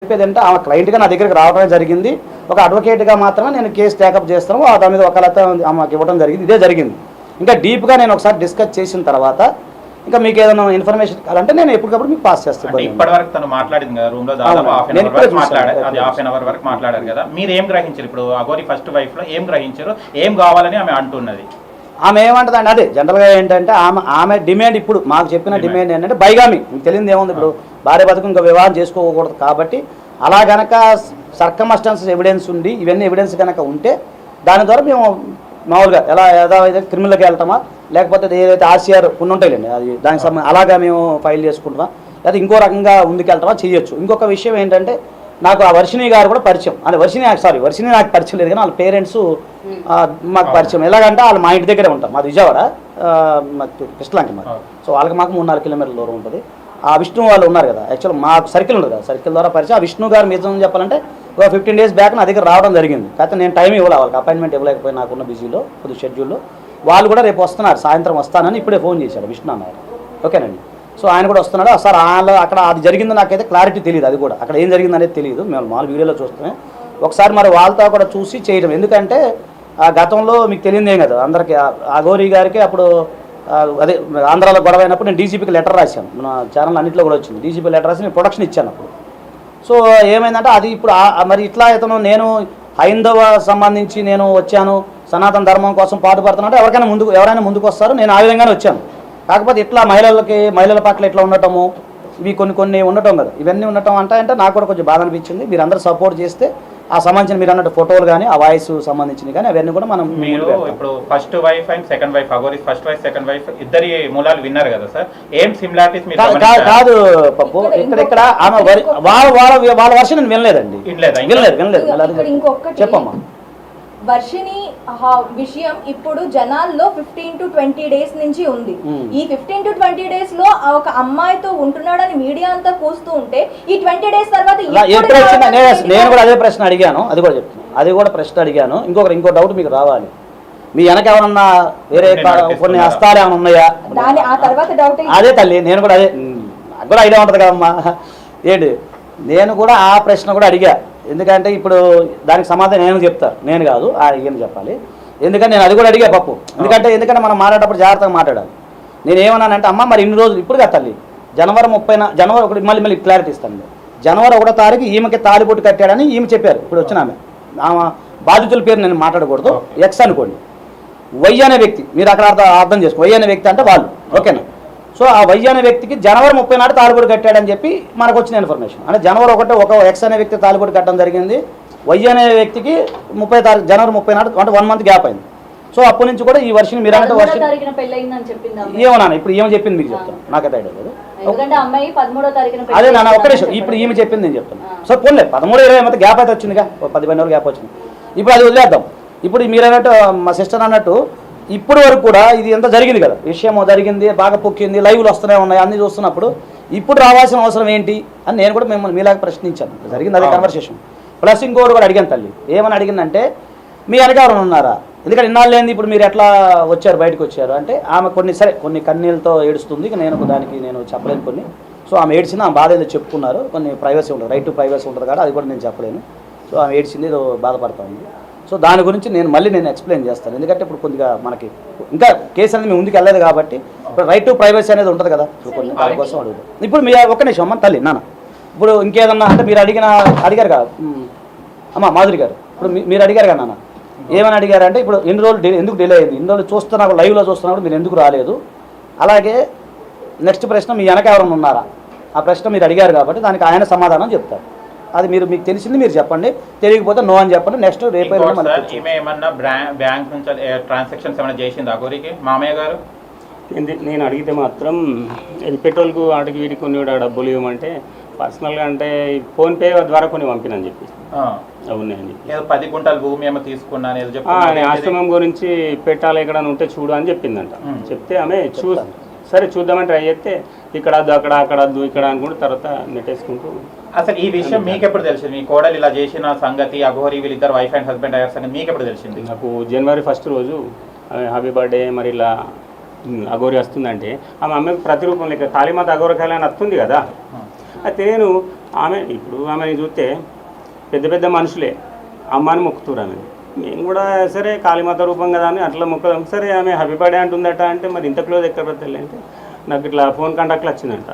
చెప్పేది అంటే ఆమె క్లయింట్గా నా దగ్గరికి రావడమే జరిగింది. ఒక అడ్వకేట్గా మాత్రమే నేను కేసు టేకప్ చేస్తాను. దాని మీద ఒకళ్ళతో ఆమెకి ఇవ్వడం జరిగింది. ఇదే జరిగింది. ఇంకా డీప్గా నేను ఒకసారి డిస్కస్ చేసిన తర్వాత ఇంకా మీకు ఏదైనా ఇన్ఫర్మేషన్ కావాలంటే నేను ఎప్పటికప్పుడు మీకు పాస్ చేస్తాను. ఇప్పటి వరకు తను మాట్లాడింది కదా రూమ్ లో దాదాపు హాఫ్ అన్ అవర్ వరకు మాట్లాడారు కదా, మీరు ఏం గ్రహించారు? ఇప్పుడు అఘోరి ఫస్ట్ వైఫ్ లో ఏం గ్రహించారు, ఏం కావాలని ఆమె అంటున్నది? ఆమె ఏమంటుందండి, అదే జనరల్గా ఏంటంటే ఆమె డిమాండ్, ఇప్పుడు మాకు చెప్పిన డిమాండ్ ఏంటంటే బైగామి. మీకు తెలియదు ఏముంది, ఇప్పుడు భార్య బతుకు ఇంకా వివాహం చేసుకోకూడదు కాబట్టి అలా కనుక సర్కమస్టాన్సెస్ ఎవిడెన్స్ ఉండి ఇవన్నీ ఎవిడెన్స్ కనుక ఉంటే దాని ద్వారా మేము మామూలుగా ఏదైతే క్రిమినల్కి వెళ్తామా, లేకపోతే ఏదైతే ఆర్సీఆర్ కొన్ని ఉంటాయిలేండి అది దానికి సంబంధించి అలాగా మేము ఫైల్ చేసుకుంటామా, లేదా ఇంకో రకంగా ముందుకెళ్తామా చేయొచ్చు. ఇంకొక విషయం ఏంటంటే నాకు ఆ వర్షిణి గారు కూడా పరిచయం, అంటే వర్షిణి నాకు పరిచయం లేదు కానీ వాళ్ళ పేరెంట్స్ మాకు పరిచయం. ఎలాగంటే వాళ్ళు మా ఇంటి దగ్గరే ఉంటారు, మాది విజయవాడ, మాకు కృష్ణలంక మాకు. సో వాళ్ళకి మాకు 3-4 కిలోమీటర్ల దూరం ఉంటుంది. ఆ విష్ణు వాళ్ళు ఉన్నారు కదా, యాక్చువల్ మాకు సర్కిల్ ఉంటుంది కదా, సర్కిల్ ద్వారా పరిచయం. ఆ విష్ణు గారు నిజం చెప్పాలంటే ఒక 15 days బ్యాక్ నా దగ్గర రావడం జరిగింది. కాకపోతే నేను టైం ఇవ్వాలి, వాళ్ళకి అపాయింట్మెంట్ ఇవ్వలేకపోయి నాకున్న బిజీలో కొద్ది షెడ్యూల్లో. వాళ్ళు కూడా రేపు వస్తున్నారు, సాయంత్రం వస్తానని ఇప్పుడే ఫోన్ చేశాడు విష్ణు అన్నారు. ఓకేనండి. సో ఆయన కూడా వస్తున్నాడు. సార్ అక్కడ అది జరిగిందో నాకైతే క్లారిటీ తెలియదు, అది కూడా అక్కడ ఏం జరిగింది అనేది తెలియదు, మేము మామూలు వీడియోలో చూస్తామే. ఒకసారి మరి వాళ్ళతో కూడా చూసి చేయడం, ఎందుకంటే ఆ గతంలో మీకు తెలియదేం కదా అందరికీ, అఘోరి గారికి అప్పుడు అదే ఆంధ్రాలో గొడవ అయినప్పుడు నేను డీజీపీకి లెటర్ రాశాను, మన ఛానల్ అన్నింటిలో కూడా వచ్చింది. డీజీపీ లెటర్ రాసి నేను ప్రొడక్షన్ ఇచ్చాను అప్పుడు. సో ఏమైందంటే అది ఇప్పుడు మరి ఇట్లా ఇతను నేను హైందవ సంబంధించి నేను వచ్చాను, సనాతన ధర్మం కోసం పాటుపడుతున్నట్టు ఎవరైనా ముందుకు వస్తారు, నేను ఆ విధంగానే వచ్చాను. కాకపోతే ఇట్లా మహిళల పట్ల ఇట్లా ఉండటము, ఇవి కొన్ని ఉండటం కదా, ఇవన్నీ ఉండటం అంటే నాకు కూడా కొంచెం బాధ అనిపించింది. మీరు అందరూ సపోర్ట్ చేస్తే ఆ సంబంధించిన మీరు అన్నట్టు ఫోటోలు కానీ ఆ వాయిస్ సంబంధించినవి కానీ అవన్నీ కూడా మనం మీరు ఇప్పుడు first wife and second wife, Aghori first wife second wife ఇద్దరి మూలాలు విన్నారు కదా సార్, ఏం సిమిలారిటీస్ కాదు పప్పు ఇక్కడ ఆమె వాళ్ళ వర్షన్ నేను వినలేదండి, వినలేదు. చెప్పమ్మా. వర్షిణి విషయం ఇప్పుడు జనాల్లో 15 to 20 days నుంచి ఉంది. ఈ 15 to 20 days లో ఒక అమ్మాయితో ఉంటున్నాడని మీడియా అంతా కూస్తూ ఉంటే ఈ 20 days తర్వాత నేను కూడా అదే ప్రశ్న అడిగాను, అది కూడా చెప్తాను, అది కూడా ప్రశ్న అడిగాను. ఇంకో డౌట్ మీకు రావాలి, మీ వెనక ఏమన్నా వేరే కొన్ని హస్తాలు ఏమైనా ఉన్నాయా అదే తల్లి, నేను కూడా అదే నాకు కూడా ఐడియా ఉంటుంది కదమ్మా. ఏంటి నేను కూడా ఆ ప్రశ్న కూడా అడిగా, ఎందుకంటే ఇప్పుడు దానికి సమాధానం నేను చెప్తాను, నేను కాదు ఈయన చెప్పాలి. ఎందుకంటే నేను అది కూడా అడిగా పప్పు, ఎందుకంటే మనం మాట్లాడేటప్పుడు జాగ్రత్తగా మాట్లాడాలి. నేను ఏమన్నానంటే అమ్మ మరి ఇన్ని రోజులు ఇప్పుడు కదా తల్లి, జనవరి 1 మళ్ళీ క్లారిటీ ఇస్తాను. జనవరి 1వ తారీఖు ఈమెకి తాలిబొట్టు కట్టాడని ఈమె చెప్పారు. ఇప్పుడు వచ్చిన ఆమె బాధితుల పేరు నేను మాట్లాడకూడదు, ఎక్స్ అనుకోండి. వై అనే వ్యక్తి, మీరు అక్కడ అర్థం చేసుకో, వై అనే వ్యక్తి అంటే వాళ్ళు, ఓకేనా. సో ఆ వై అనే వ్యక్తికి జనవరి 30 నాడు తాలిబొట్టు కట్టాడని చెప్పి మనకు వచ్చిన ఇన్ఫర్మేషన్. అంటే జనవరి 1 ఒక ఎక్స్ అనే వ్యక్తి తాలిబొట్టు కట్టడం జరిగింది, వై అనే వ్యక్తికి జనవరి 30 నాడు అంటే 1 month గ్యాప్ అయింది. సో అప్పటి నుంచి కూడా ఈ వర్షం మీరు అంటే వర్షం ఏమన్నా ఇప్పుడు ఏమో చెప్పింది మీకు చెప్తాను, నాకైతే ఐడియా లేదు. అదే నాన్న ఒక్క నిమిషం, ఇప్పుడు ఈమె చెప్పింది నేను చెప్తాను. సో పోన్లే 13-20 మధ్య గ్యాప్ అయితే వచ్చిందిగా, 10-12 రోజులు గ్యాప్ వచ్చింది. ఇప్పుడు అది వదిలేద్దాం. ఇప్పుడు మీరు అన్నట్టు మా సిస్టర్ అన్నట్టు ఇప్పుడు వరకు కూడా ఇది ఎంత జరిగింది కదా, విషయం జరిగింది, బాగా పొక్కింది, లైవ్లు వస్తూనే ఉన్నాయి, అన్నీ చూస్తున్నప్పుడు ఇప్పుడు రావాల్సిన అవసరం ఏంటి అని నేను కూడా మిమ్మల్ని మీలాగా ప్రశ్నించాను. జరిగింది అదే కన్వర్సేషన్. ప్లస్ ఇంకోటి కూడా అడిగాను తల్లి, ఏమని అడిగిందంటే మీ అధికారం ఉన్నారా, ఎందుకంటే ఇన్నాళ్ళు లేని ఇప్పుడు మీరు ఎట్లా వచ్చారు బయటకు వచ్చారు అంటే ఆమె కొన్ని కన్నీళ్ళతో ఏడుస్తుంది, దానికి నేను చెప్పలేను కొన్ని. సో ఆమె ఏడ్చింది, ఆమె బాధ ఏదో చెప్పుకున్నారు, కొన్ని ప్రైవసీ ఉంటుంది, రైట్ టు ప్రైవసీ ఉంటుంది కదా, అది కూడా నేను చెప్పలేను. సో ఆమె ఏడ్చింది, ఏదో బాధపడతా ఉంది. సో దాని గురించి నేను ఎక్స్ప్లెయిన్ చేస్తాను, ఎందుకంటే ఇప్పుడు కొద్దిగా మనకి ఇంకా కేసు అనేది మేము ముందుకు వెళ్ళలేదు కాబట్టి ఇప్పుడు రైట్ టు ప్రైవసీ అనేది ఉంటుంది కదా, కొన్ని దానికోసం అడుగుతాం. ఇప్పుడు మీ ఒక్క నిమిషం అమ్మ తల్లి నాన్న, ఇప్పుడు ఇంకేదన్నా అంటే మీరు అడిగారు కదా అమ్మ మాధురి గారు, ఇప్పుడు మీరు అడిగారు కదా నాన్న, ఏమని అడిగారంటే ఇప్పుడు ఎన్ని రోజులు ఎందుకు డిలే అయింది, ఇన్ని రోజులు చూస్తున్నా లైవ్లో చూస్తున్నప్పుడు మీరు ఎందుకు రాలేదు, అలాగే నెక్స్ట్ ప్రశ్న మీ వెనక ఎవరైనా ఉన్నారా, ఆ ప్రశ్న మీరు అడిగారు కాబట్టి దానికి ఆయన సమాధానం చెప్తారు. అది మీకు తెలిసింది మీరు చెప్పండి, తెలియకపోతే నో అని చెప్పండి. నెక్స్ట్ రేపు బ్యాంక్ నుంచి ట్రాన్సాక్షన్స్ ఏమైనా చేసింది అఘోరికి మామయ్య గారు? నేను అడిగితే మాత్రం ఇది పెట్రోల్కు వాటికి వీటికి కొన్ని డబ్బులు ఇవ్వమంటే పర్సనల్గా అంటే ఫోన్పే ద్వారా కొన్ని పంపినని చెప్పి అవునాయని 10 గుంటల భూమి ఏమో తీసుకున్నాను ఆశ్రమం గురించి పెట్టాలి ఎక్కడ ఉంటే చూడు అని చెప్పిందంట. చెప్తే ఆమె సరే చూద్దామని ట్రై చేస్తే ఇక్కడ అక్కడ ఇక్కడ అనుకుంటూ తర్వాత నెట్టేసుకుంటూ. అసలు ఈ విషయం మీకు ఎప్పుడు తెలిసింది, మీ కోడలు ఇలా చేసిన సంగతి, అఘోరి వీళ్ళిద్దరు వైఫ్ అండ్ హస్బెండ్ అయ్యారు సంగతి మీకు ఎప్పుడు తెలిసింది? నాకు జనవరి 1 రోజు హ్యాపీ బర్త్డే మరి ఇలా అఘోరి వస్తుందంటే ఆమె అమ్మకి ప్రతిరూపం లేక కాళీమాత అఘోరకాయలు అని వస్తుంది కదా, అయితే నేను ఆమెని చూస్తే పెద్ద పెద్ద మనుషులే అమ్మని మొక్కుతురు ఆమె. మేము కూడా సరే కాళీమాత రూపం కదా అని అట్లా మొక్కదాం. సరే ఆమె హ్యాపీ బర్త్డే అంటుందట అంటే మరి ఇంత క్లోజ్ ఎక్కడ తెలియదు అంటే నాకు ఇట్లా ఫోన్ కాంటాక్ట్లో వచ్చిందంట.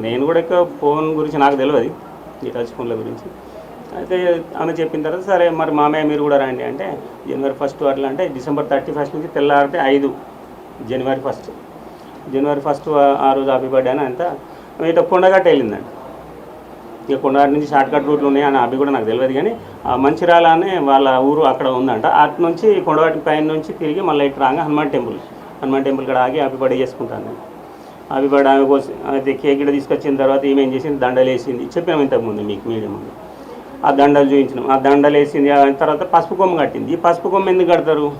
నేను కూడా ఎక్కువ ఫోన్ గురించి నాకు తెలియదు, ఈ టచ్ ఫోన్ల గురించి. అయితే ఆమె చెప్పిన తర్వాత సరే మరి మామయ్య మీరు కూడా రండి అంటే January 1 అట్లా అంటే December 31 నుంచి తెల్లారితే 5 January 1 ఆ రోజు హ్యాపీ బర్త్డే అని అంతా ఇట్లా కొండగట్ట వెళ్ళిందంట. ఇక కొండగట్ట నుంచి షార్ట్ కట్ రూట్లు ఉన్నాయి అని అవి కూడా నాకు తెలియదు, కానీ ఆ మంచిర్యాల అనే వాళ్ళ ఊరు అక్కడ ఉందంట. అటు నుంచి కొండగట్ట పైన నుంచి తిరిగి మళ్ళీ ఇటు రాగా హనుమాన్ టెంపుల్ కూడా ఆగి హ్యాపీ బర్త్డే చేసుకుంటాను. హ్యాపీ బర్త్డే ఆమె కోసం అయితే కేక్ కూడా తీసుకొచ్చిన తర్వాత ఈమె ఏం చేసింది, దండలు వేసింది. చెప్పాము ఇంతకుముందు మీకు మీడియా ముందు. ఆ దండలు చూపించినాం. ఆ దండలు వేసింది తర్వాత పసుపు కొమ్మ కట్టింది. ఈ పసుపు కొమ్మ ఎందుకు కడతారు?